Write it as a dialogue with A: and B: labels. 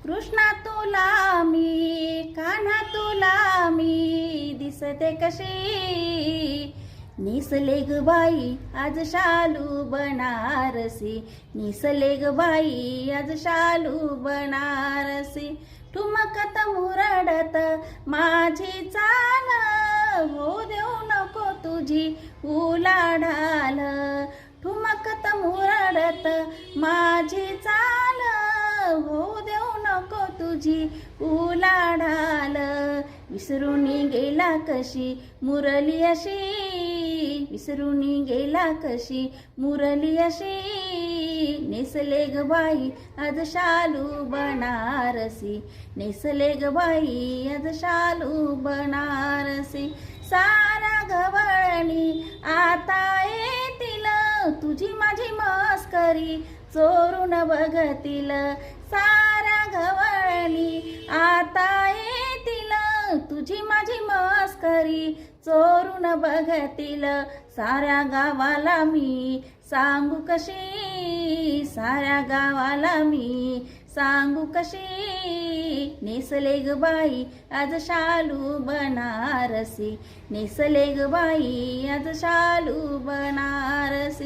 A: कृष्णा तुला मी, कान्हा तुला मी, दिसते कशी. नेसले ग बाई आज शालू बनारसी, नेसले ग बाई आज शालू बनारसी. ठुमकत मुरडत माझी चाल, हो देऊ नको तुझी उलाढाल. ठुमकत मुरडत माझी चाल, हो देऊ नको तुझी उलाढाल. विसरून गेला कशी मुरली अशी, विसरून गेला कशी मुरली अशी. नेसले ग बाई आज शालू बनारसी, नेसले ग बाई आज शालू बनारसी. सारा गवळणी आता येतील, तुझी माझी मस्करी चोरून बघतील. सारा गवळणी आता येतील, तुझी माझी मस्करी चोरून बघतील. साऱ्या गावाला मी सांगू कशी, साऱ्या गावाला मी सांगू कशी. नेसले ग बाई आज शालू बनारसी, नेसले ग बाई आज शालू बनारसी.